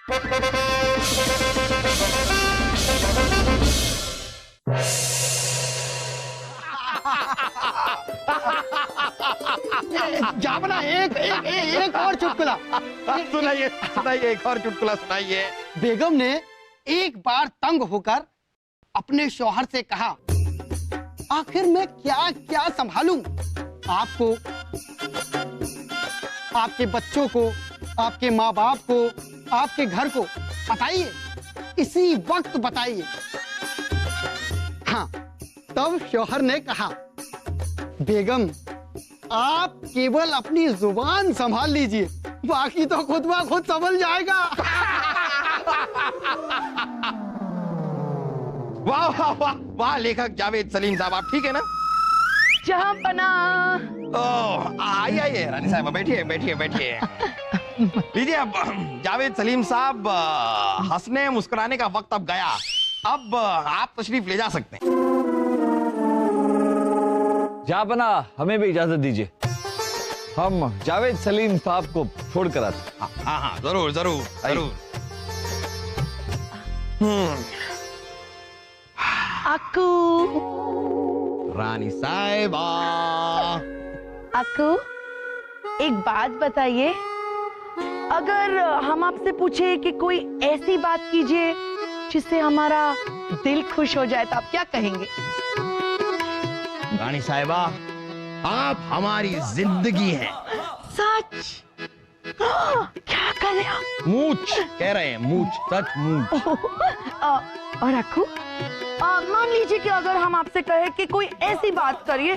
जावना एक और चुटकुला सुनाइए सुनाइए, एक और चुटकुला सुनाइए। बेगम ने एक बार तंग होकर अपने शौहर से कहा, आखिर मैं क्या क्या संभालूं, आपको, आपके बच्चों को, आपके माँ बाप को, आपके घर को, बताइए, इसी वक्त बताइए। हाँ, तब शौहर ने कहा, बेगम आप केवल अपनी जुबान संभाल लीजिए, बाकी तो खुद ब खुद संभल जाएगा। वाह वाह वाह वाह, लेखक जावेद सलीम साहब, आप ठीक है ना? जहाँ बना। ओह, आइए आइए रानी साहब, बैठिए बैठिए बैठिए। लीजिए, अब जावेद सलीम साहब, हंसने मुस्कुराने का वक्त अब गया, अब आप तशरीफ ले जा सकते हैं। जापना, हमें भी इजाजत दीजिए, हम जावेद सलीम साहब को छोड़कर आते। हाँ हाँ, जरूर जरूर जरूर। अक्कू, रानी साहिबा। अक्कू, एक बात बताइए, अगर हम आपसे पूछे कि कोई ऐसी बात कीजिए जिससे हमारा दिल खुश हो जाए, तो आप क्या कहेंगे? रानी साहिबा, आप हमारी जिंदगी हैं। सच? क्या कर रहे हैं आप? मूछ कह रहे हैं, मूछ, सच मूछ। और अक्कू, मान लीजिए कि अगर हम आपसे कहे कि कोई ऐसी बात करिए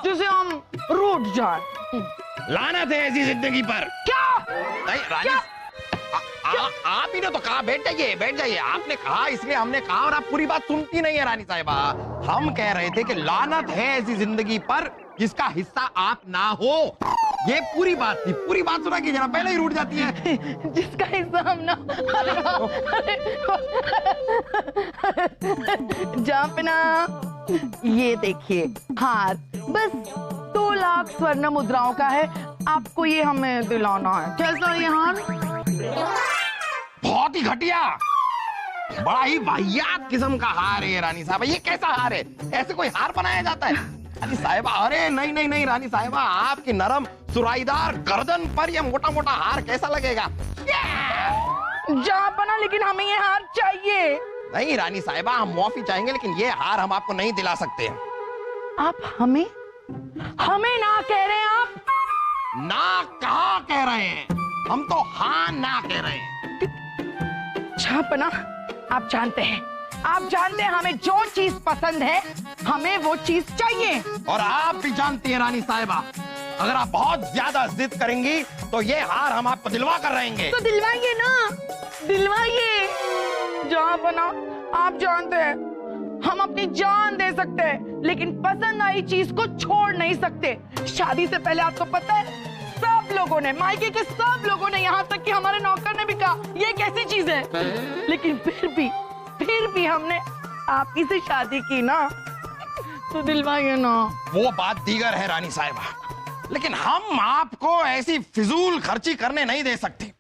जिसे हम रूठ जाए। लानत है ऐसी जिंदगी पर। क्या? नहीं रानी, आप ही ने तो कहा बैठ जाइए बैठ जाइए, आपने कहा इसलिए हमने कहा, और आप पूरी बात सुनती नहीं है रानी साहिबा। हम कह रहे थे कि लानत है ऐसी जिंदगी पर जिसका हिस्सा आप ना हो, ये पूरी बात थी। पूरी बात सुना कि जरा पहले ही रूठ जाती है। जिसका हिस्सा हम ना। जापना, ये देखिए हार, बस 2 लाख स्वर्ण मुद्राओं का है, आपको ये हमें दिलाना है। कैसा ये हार? बहुत ही घटिया, बड़ा ही वाहियात किस्म का हार है रानी साहिबा। ये कैसा हार है? ऐसे कोई हार बनाया जाता है रानी साहिबा? अरे नहीं नहीं नहीं रानी साहिबा, आपकी नरम सुराईदार गर्दन पर ये मोटा मोटा हार कैसा लगेगा? जापना, लेकिन हमें ये हार चाहिए। नहीं रानी साहिबा, हम माफी चाहेंगे, लेकिन ये हार हम आपको नहीं दिला सकते। आप हमें ना कह रहे हैं? आप ना कहाँ कह रहे हैं, हम तो हाँ ना कह रहे हैं। जापना, आप जानते हैं हमें जो चीज पसंद है, हमें वो चीज चाहिए। और आप भी जानती हैं रानी साहिबा, अगर आप बहुत ज्यादा जिद करेंगी तो ये हार हम आपको दिलवा कर रहेंगे। तो दिलवाइए ना, दिलवाइए। जापना, आप जानते हैं हम अपनी जान दे सकते हैं, लेकिन पसंद आई चीज को छोड़ नहीं सकते। शादी से पहले आपको पता है, सब लोगों ने, मायके के सब लोगों ने, यहाँ तक कि हमारे नौकर ने भी कहा ये कैसी चीज है, लेकिन फिर भी हमने आप ही से शादी की ना, तो दिलवाइए ना। वो बात दीगर है रानी साहिबा, लेकिन हम आपको ऐसी फिजूल खर्ची करने नहीं दे सकते।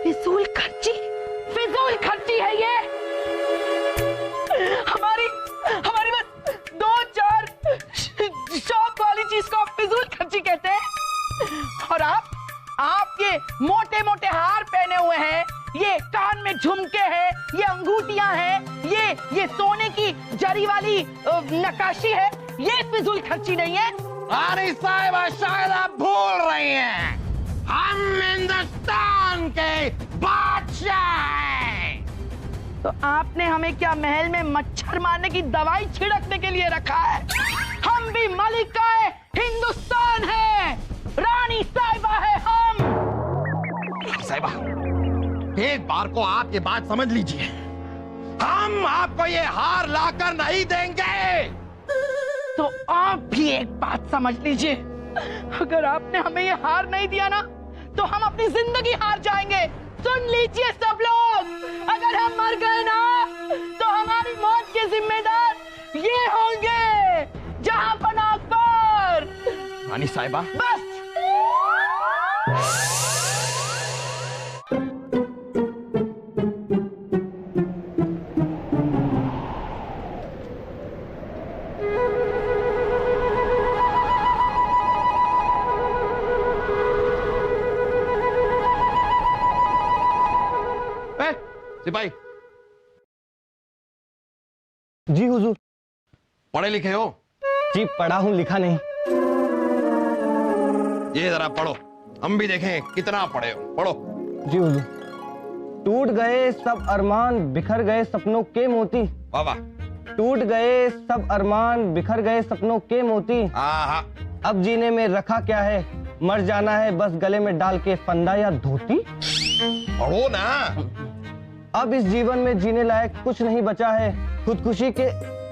फिजूल खर्ची है ये। हमारी बस 2-4 शौक वाली चीज को आप फिजूल खर्ची कहते हैं। और आप ये मोटे मोटे हार पहने हुए हैं, ये कान में झुमके हैं, ये अंगूठियां हैं, ये सोने की जरी वाली नक्काशी है, ये फिजूल खर्ची नहीं है। रानी साहिबा, शायद आप भूल रही हैं, हम हिंदुस्तान के बादशाह हैं। तो आपने हमें क्या महल में मच्छर मारने की दवाई छिड़कने के लिए रखा है? हम भी मलिकाए हिंदुस्तान है, रानी साहिबा है हम। रानी साहिबा, एक बार को आप ये बात समझ लीजिए, हम आपको ये हार लाकर नहीं देंगे। तो आप भी एक बात समझ लीजिए, अगर आपने हमें ये हार नहीं दिया ना, तो हम अपनी जिंदगी हार जाएंगे। सुन लीजिए सब लोग, अगर हम मर गए ना, तो हमारी मौत के जिम्मेदार ये होंगे जहांपनाह अकबर। रानी साहिबा, बस सिपाही, जी हुजूर। पढ़े लिखे हो? जी पढ़ा हूँ, लिखा नहीं। ये जरा पढ़ो, हम भी देखें कितना पढ़े हो। पढ़ो। जी हुजूर। टूट गए सब अरमान, बिखर गए सपनों के मोती। वाह वाह। टूट गए सब अरमान, बिखर गए सपनों के मोती। हाँ। अब जीने में रखा क्या है, मर जाना है बस गले में डाल के फंदा या धोती। पढ़ो ना। अब इस जीवन में जीने लायक कुछ नहीं बचा है, खुदकुशी के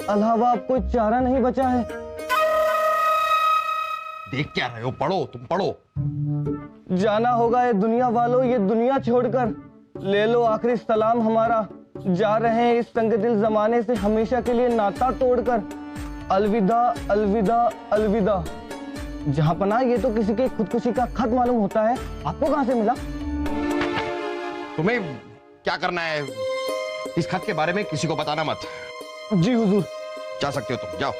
अलावा अब कोई चारा नहीं बचा है। देख क्या रहे हो, पढ़ो, तुम पढ़ो। जाना होगा ये दुनिया वालों, ये दुनिया छोड़कर, ले लो आखिरी सलाम हमारा, जा रहे हैं इस संग दिल जमाने से हमेशा के लिए नाता तोड़कर। अलविदा अलविदा अलविदा। जहां पना ये तो किसी के खुदकुशी का खत मालूम होता है, आपको कहां से मिला? तुम्हें क्या करना है, इस खत के बारे में किसी को बताना मत। जी हुजूर। जा सकते हो तुम, जाओ।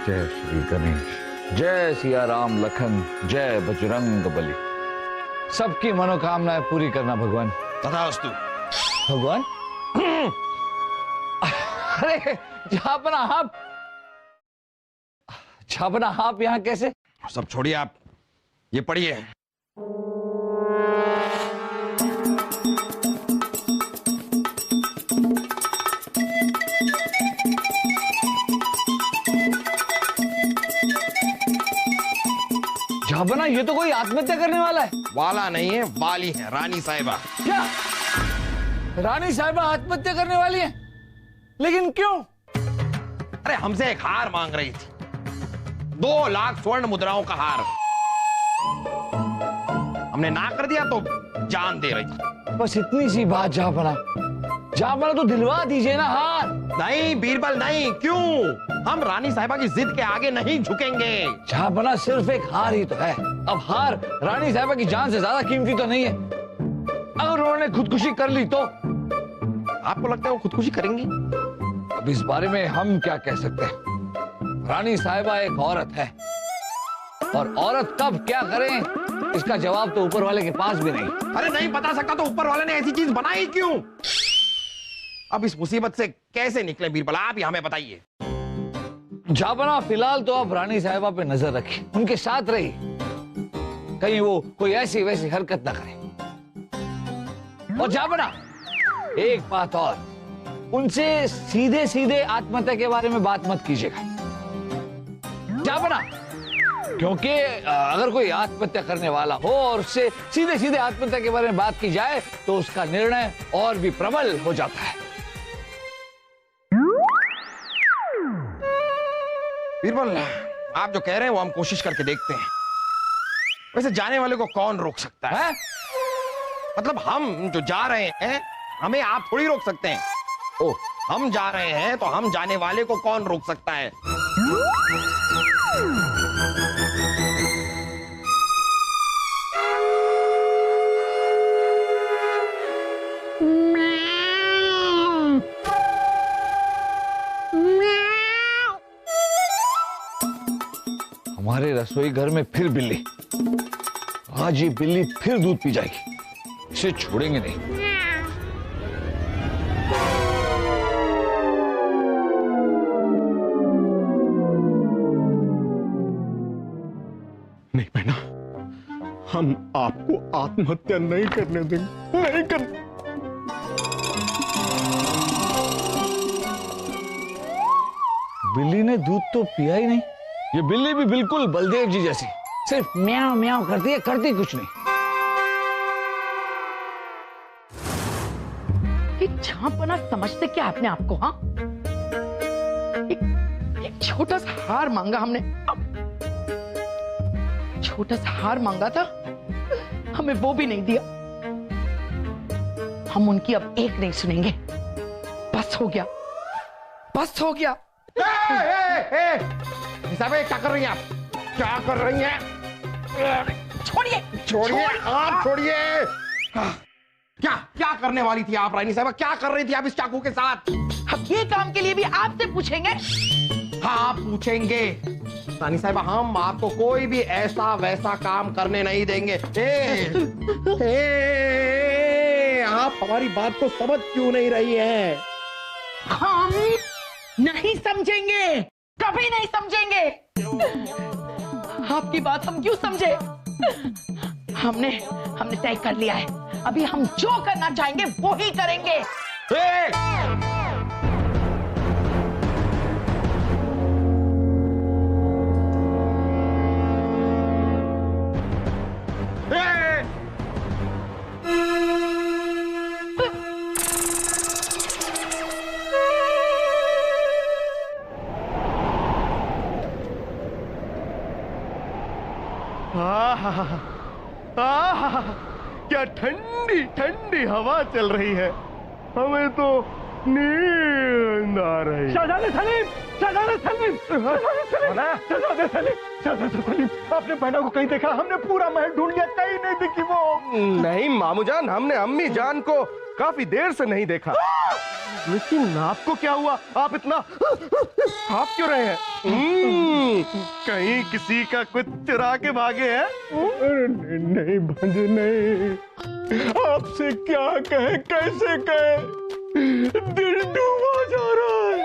जय श्री गणेश, जय सिया राम लखन, जय बजरंग बली। सबकी मनोकामनाएं पूरी करना भगवान। तथास्तु। भगवान? अरे झापना आप यहाँ कैसे? सब छोड़िए आप, ये पढ़िए। झापना, ये तो कोई आत्महत्या करने वाला है। वाला नहीं है, वाली है, रानी साहिबा। क्या रानी साहिबा आत्महत्या करने वाली है? लेकिन क्यों? अरे हमसे एक हार मांग रही थी, 2 लाख स्वर्ण मुद्राओं का हार। हमने ना कर दिया तो जान दे रही थी। बस इतनी सी बात झापना तो दिलवा दीजिए ना हार। नहीं बीरबल नहीं, क्यों? हम रानी साहिबा की जिद के आगे नहीं झुकेंगे। झापना सिर्फ एक हार ही तो है। अब हार रानी साहिबा की जान से ज्यादा कीमती तो नहीं है। अगर उन्होंने खुदकुशी कर ली तो? आपको लगता है वो खुदकुशी करेंगी? अब इस बारे में हम क्या कह सकते हैं? रानी साहिबा एक औरत है, और औरत कब क्या करे इसका जवाब तो ऊपर वाले के पास भी नहीं। अरे नहीं बता सकता तो ऊपर वाले ने ऐसी चीज बनाई क्यों? अब इस मुसीबत से कैसे निकले बीरबल, आप ही हमें बताइए। झापना फिलहाल तो आप रानी साहिबा पे नजर रखिए, उनके साथ रहिए, कहीं वो कोई ऐसी वैसी हरकत ना करे। और झापना एक बात और, उनसे सीधे सीधे आत्महत्या के बारे में बात मत कीजिएगा झापना, क्योंकि अगर कोई आत्महत्या करने वाला हो और उससे सीधे सीधे आत्महत्या के बारे में बात की जाए तो उसका निर्णय और भी प्रबल हो जाता है। बीरबल, आप जो कह रहे हैं वो हम कोशिश करके देखते हैं। वैसे जाने वाले को कौन रोक सकता है? मतलब हम जो जा रहे हैं हमें आप थोड़ी रोक सकते हैं। ओ, हम जा रहे हैं तो हम जाने वाले को कौन रोक सकता है? हमारे रसोई घर में फिर बिल्ली, आज ये बिल्ली फिर दूध पी जाएगी, इसे छोड़ेंगे नहीं। नहीं बहना, हम आपको आत्महत्या नहीं करने देंगे, नहीं कर। बिल्ली ने दूध तो पिया ही नहीं। ये बिल्ली भी बिल्कुल बलदेव जी जैसी, सिर्फ म्याऊं म्याऊं करती है, करती कुछ नहीं। ये झांपना समझते क्या अपने आप को? हाँ, एक छोटा सा हार मांगा हमने, छोटा सा हार मांगा था, हमें वो भी नहीं दिया। हम उनकी अब एक नहीं सुनेंगे। बस हो गया, बस हो गया। साहब क्या कर रही हैं आप? क्या कर रही हैं? छोड़िए छोड़िए, आप छोड़िए। क्या क्या करने वाली थी आप रानी साहबा? क्या कर रही थी आप इस चाकू के साथ? अब ये काम के लिए भी आपसे पूछेंगे? हाँ, आप पूछेंगे। रानी साहबा, हम आपको कोई भी ऐसा वैसा काम करने नहीं देंगे। आप हमारी बात को समझ क्यों नहीं रही हैं? हम नहीं समझेंगे, कभी नहीं समझेंगे। आपकी बात हम क्यों समझे? हमने तय कर लिया है, अभी हम जो करना चाहेंगे वो ही करेंगे। क्या ठंडी ठंडी हवा चल रही है, हमें तो नींद आ रही है। शहजादे सलीम, शहजादे सलीम, शहजादे सलीम, शहजादे सलीम, आपने बहना को कहीं देखा? हमने पूरा महल ढूंढ लिया, कहीं नहीं दिखी वो। नहीं मामू जान, हमने अम्मी जान को काफी देर से नहीं देखा। लेकिन आपको क्या हुआ? आप इतना आप क्यों रहे हैं? कहीं किसी का कुछ चुरा के भागे हैं? नहीं भांजे, नहीं। आपसे क्या कहे, कैसे कहे? दिल डूबा जा रहा है,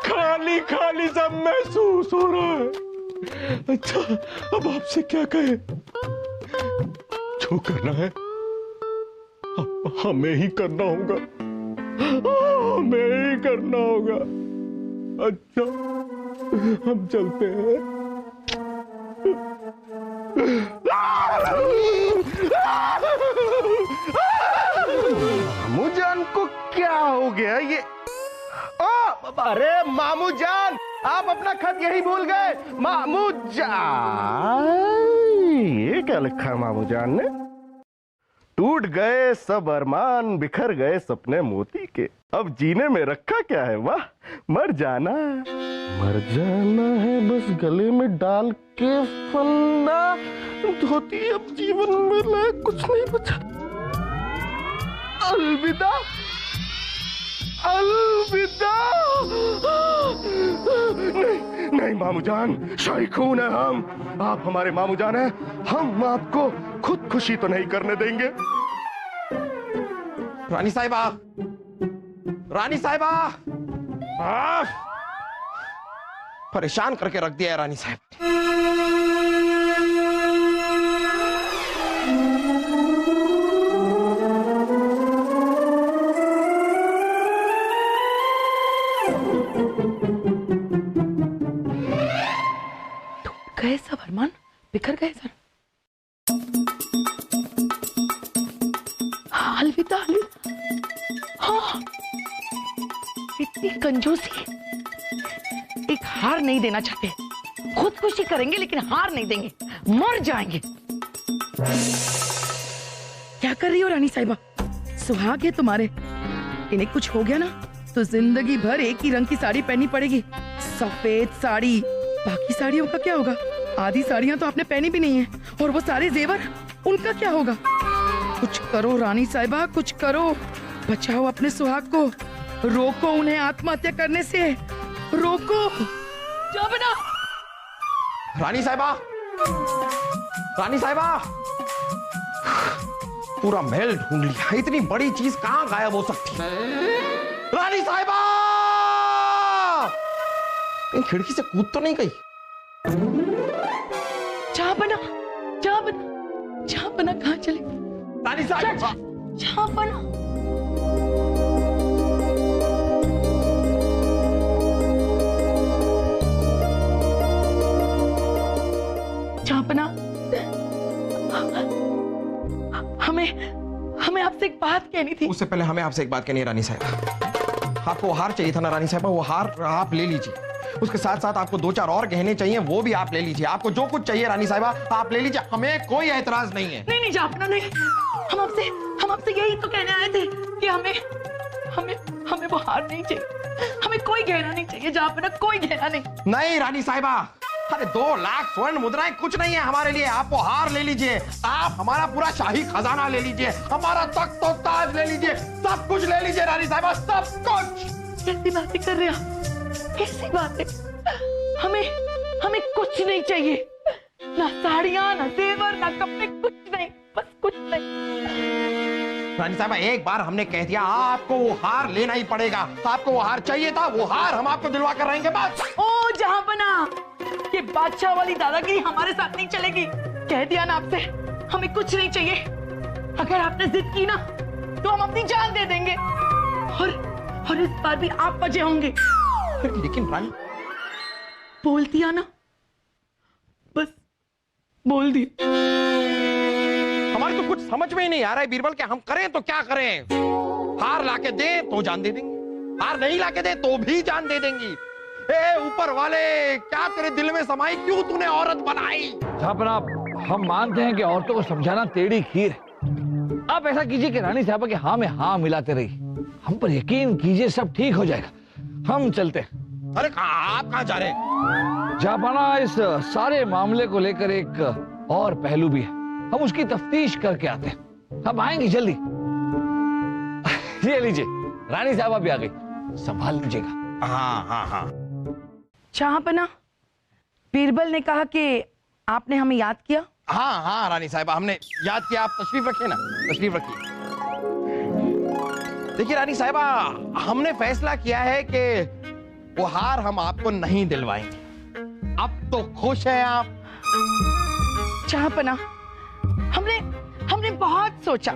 खाली खाली सा महसूस हो रहा है। अच्छा, अब आपसे क्या कहे? जो करना है हमें ही करना होगा, हमें ही करना होगा। अच्छा, हम चलते हैं। मामू जान को क्या हो गया ये? अरे मामू जान, आप अपना खत यही भूल गए। मामू जान, ये क्या लिखा है मामू जान ने? टूट गए सब अरमान, बिखर गए सपने मोती के, अब जीने में रखा क्या है? वाह, मर जाना है बस गले में डाल के फंदा, धोती अब जीवन में लायक कुछ नहीं बचा। अलविदा, अलविदा। नहीं नहीं मामू जान, शाही खून है हम, आप हमारे मामू जान हैं, हम आपको खुद खुशी तो नहीं करने देंगे। रानी साहिबा, रानी साहिबा, परेशान करके रख दिया है रानी साहब। गए सब अरमान, बिखर गए सर। अलविदा, हाँ, इतनी कंजूसी। एक हार नहीं देना चाहते, खुदकुशी करेंगे लेकिन हार नहीं देंगे, मर जाएंगे। क्या कर रही हो रानी साहिबा? सुहाग है तुम्हारे, इन्हें कुछ हो गया ना तो जिंदगी भर एक ही रंग की साड़ी पहननी पड़ेगी, सफेद साड़ी। बाकी साड़ियों का क्या होगा? आधी साड़ियां तो आपने पहनी भी नहीं है, और वो सारे जेवर, उनका क्या होगा? कुछ करो रानी साहिबा, कुछ करो, बचाओ अपने सुहाग को, रोको उन्हें आत्महत्या करने से, रोको। जाबना, रानी साहिबा, रानी साहिबा, पूरा महल ढूंढ लिया, इतनी बड़ी चीज कहां गायब हो सकती है? रानी साहिबा, खिड़की से कूद तो नहीं गई? जाबना, जाबना, जाबना कहां चले? रानी साहिबा, जाबना, जाबना, हमें आपसे एक बात कहनी थी। उससे पहले हमें आपसे एक बात कहनी है रानी साहिबा। आपको हार चाहिए था ना रानी साहिबा, वो हार आप ले लीजिए। उसके साथ साथ आपको 2-4 और गहने चाहिए, वो भी आप ले लीजिए। आपको जो कुछ चाहिए रानी साहिबा आप ले लीजिए, हमें कोई एतराज नहीं है। नहीं जापना, नहीं, हम आपसे यही तो कहने आए थे कि हमें वो हार नहीं चाहिए, हमें कोई गहना नहीं चाहिए जापना, कोई गहना नहीं। नहीं रानी साहिबा, अरे 2 लाख स्वर्ण मुद्राएं कुछ नहीं है हमारे लिए। आप वो हार ले लीजिए, आप हमारा पूरा शाही खजाना ले लीजिए, हमारा तख्त और ताज ले लीजिए, सब कुछ ले लीजिए रानी साहिबा, सब कुछ। कैसी बातें कर रहे हैं आप? कैसी बातें? हमें कुछ नहीं चाहिए, ना साड़ियां, ना जेवर, ना कपड़े, कुछ नहीं, बस कुछ नहीं। रानी साहिबा एक बार हमने कह दिया आपको वो हार लेना ही पड़ेगा। आपको वो हार चाहिए था, वो हार हम आपको दिलवा कर रहेंगे बस। ओ जहांपना, ये बादशाह वाली दादागिरी हमारे साथ नहीं चलेगी। कह दिया ना आपसे, हमें कुछ नहीं चाहिए। अगर आपने जिद की ना तो हम अपनी जान दे देंगे, और इस बार भी आप वजह होंगे। लेकिन रानी, बोल दिया ना, बस बोल दिया। हमारी तो कुछ समझ में ही नहीं आ रहा है बीरबल कि हम करें तो क्या करें। हार लाके दे तो जान दे देंगे, हार नहीं लाके दे तो भी जान दे देंगी। ए ऊपर वाले, क्या तेरे दिल में समाई, क्यों तूने औरत बनाई? जहापना, हम मानते हैं कि औरतों को समझाना टेढ़ी खीर है। आप ऐसा कीजिए कि रानी साहबा के हाँ में हाँ मिलाते रहिए, हम पर यकीन कीजिए सब ठीक हो जाएगा। हम चलते हैं। अरे आप कहाँ जा रहे हैं? जहापना, इस सारे मामले को लेकर एक और पहलू भी है, हम उसकी तफ्तीश करके आते हैं। हम आएंगे जल्दी। ये लीजिए, रानी साहबा भी आ गई, संभाल लीजिएगा। हाँ हाँ हाँ। जहांपना, बीरबल ने कहा कि आपने हमें याद किया। हाँ हाँ रानी साहिबा, हमने याद किया। आप तशरीफ रखिए ना, तशरीफ रखिए। देखिए रानी साहिबा, हमने फैसला किया है कि वो हार हम आपको नहीं दिलवाएंगे। अब तो खुश हैं आप? जहांपना, हमने बहुत सोचा,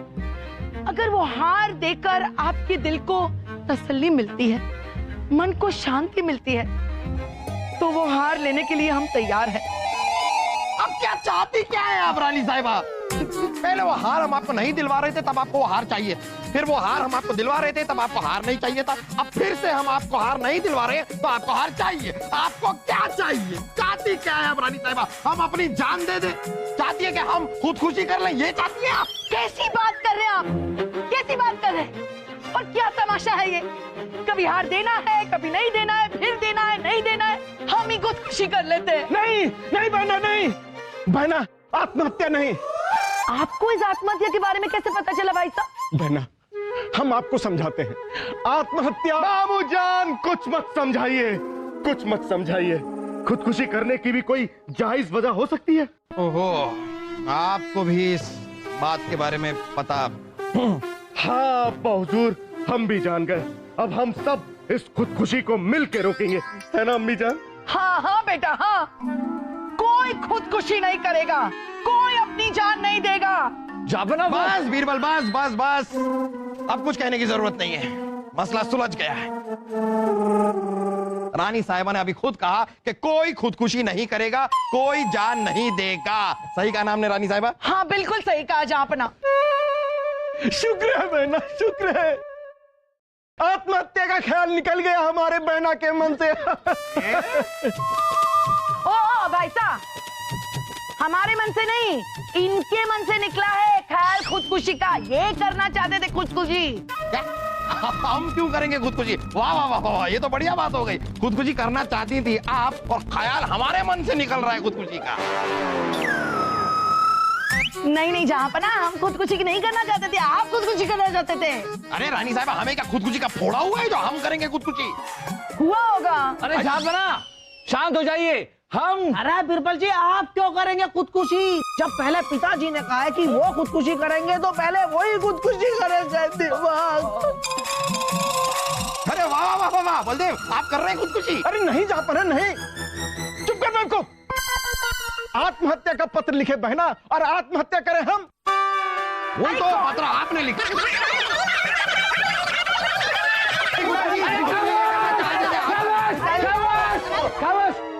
अगर वो हार देकर आपके दिल को तसल्ली मिलती है, मन को शांति मिलती है, तो वो हार लेने के लिए हम तैयार हैं। अब क्या चाहती क्या है आप रानी साहिबा? पहले वो हार हम आपको नहीं दिलवा रहे थे, तब आपको वो हार चाहिए। फिर वो हार हम आपको दिलवा रहे थे, तब आपको हार नहीं चाहिए था। अब फिर से हम आपको हार नहीं दिलवा रहे हैं, तो आपको हार चाहिए। आपको क्या चाहिए? चाहती क्या है आप रानी साहिबा? हम अपनी जान दे दे? चाहती है कि हम खुदकुशी कर लें, ये चाहती है आप? कैसी बात कर रहे हैं आप? कैसी बात कर रहे हैं? और क्या तमाशा है ये? कभी हार देना है, कभी नहीं देना है, फिर देना है, नहीं देना है, हम ही खुदकुशी कर लेते हैं। नहीं नहीं बहना, नहीं बहना, आत्महत्या नहीं। आपको इस आत्महत्या के बारे में कैसे पता चला भाई साहब? बहना, हम आपको समझाते हैं, आत्महत्या। बाबूजान, कुछ मत समझाइए, कुछ मत समझाइए। खुदकुशी करने की भी कोई जायज वजह हो सकती है। ओहो, आपको भी इस बात के बारे में पता? हाँ बहुजूर, हम भी जान गए। अब हम सब इस खुदकुशी को मिल के रोकेंगे, है ना अम्मी जान? हाँ हाँ बेटा, हाँ। कोई खुदकुशी नहीं करेगा, कोई अपनी जान नहीं देगा। जहापना, बस बीरबल, बस बस बस, अब कुछ कहने की जरूरत नहीं है, मसला सुलझ गया है। रानी साहिबा ने अभी खुद कहा कि कोई खुदकुशी नहीं करेगा, कोई जान नहीं देगा। सही कहा ना हमने रानी साहिबा? हाँ बिल्कुल सही कहा जहांपना। शुक्र है बहना, शुक्र है, आत्महत्या का ख्याल निकल गया हमारे बहना के मन से। ओ भाई साहब, हमारे मन से नहीं, इनके मन से निकला है ख्याल खुदकुशी का। ये करना चाहते थे खुदकुशी। क्या? हम क्यों करेंगे खुदकुशी? वाह वाह वाह वाह, ये तो बढ़िया बात हो गई। खुदकुशी करना चाहती थी आप, और ख्याल हमारे मन से निकल रहा है खुदकुशी का। नहीं नहीं जहांपना, हम खुदकुशी नहीं करना चाहते थे, आप खुदकुशी करना चाहते थे। अरे रानी साहिबा, हमें क्या खुदकुशी का फोड़ा हुआ है जो हम करेंगे खुदकुशी? हुआ होगा। अरे जहापना, शांत हो जाइए। हम अरे बिरबल जी, आप क्यों करेंगे खुदकुशी? जब पहले पिताजी ने कहा है कि वो खुदकुशी करेंगे, तो पहले वही खुदकुशी करेंगे। अरे वाह वाह वाह वाह, बलदेव आप कर रहे हैं खुदकुशी? अरे नहीं जा पर, नहीं, चुप कर बेवकूफ। आत्महत्या का पत्र लिखे बहना और आत्महत्या करें हम? वो तो पत्र आपने लिखा।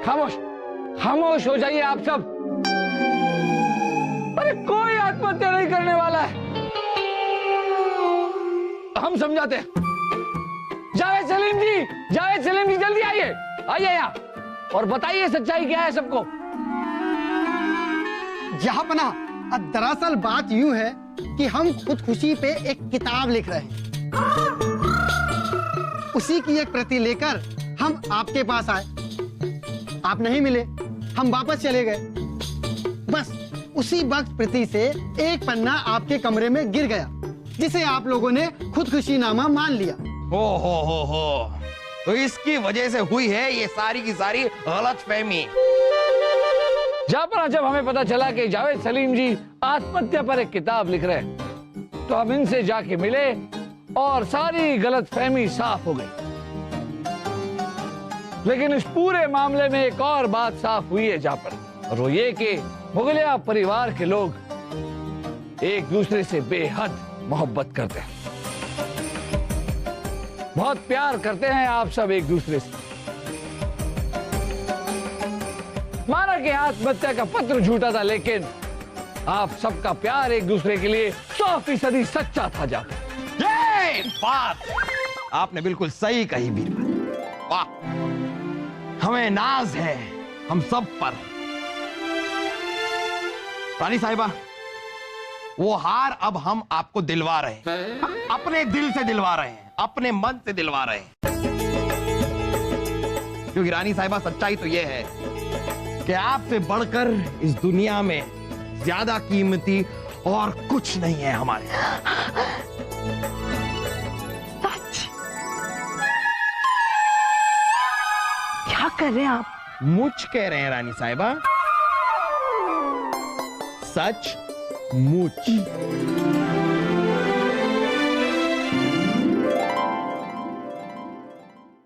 खामोश, खामोश हो जाइए आप सब। अरे कोई आत्महत्या नहीं करने वाला है, हम समझाते हैं। जावेद सलीम जी, जावेद सलीम जी जल्दी आइए, आइए यहाँ और बताइए सच्चाई क्या है सबको। जहांपना, दरअसल बात यूं है कि हम खुदकुशी पे एक किताब लिख रहे हैं, उसी की एक प्रति लेकर हम आपके पास आए। आप नहीं मिले, हम वापस चले गए। बस उसी वक्त प्रीति से एक पन्ना आपके कमरे में गिर गया, जिसे आप लोगों ने खुदकुशीनामा मान लिया। हो तो इसकी वजह से हुई है ये सारी की सारी गलतफहमी। जापना, जब हमें पता चला कि जावेद सलीम जी आत्महत्या पर एक किताब लिख रहे हैं, तो हम इनसे जाके मिले और सारी गलतफहमी साफ हो गई। लेकिन इस पूरे मामले में एक और बात साफ हुई है जापना, और वो ये कि मुगलिया परिवार के लोग एक दूसरे से बेहद मोहब्बत करते हैं, बहुत प्यार करते हैं आप सब एक दूसरे से। माना कि आत्महत्या का पत्र झूठा था, लेकिन आप सबका प्यार एक दूसरे के लिए 100% सच्चा था। ये बात आपने बिल्कुल सही कही बीरबल। वाह, हमें नाज है हम सब पर। रानी साहिबा, वो हार अब हम आपको दिलवा रहे हैं, अपने दिल से दिलवा रहे हैं, अपने मन से दिलवा रहे हैं। क्योंकि रानी साहिबा, सच्चाई तो ये है कि आपसे बढ़कर इस दुनिया में ज्यादा कीमती और कुछ नहीं है हमारे। सच? क्या कर रहे हैं आप? मुझ कह रहे हैं रानी साहिबा, सच मुझ।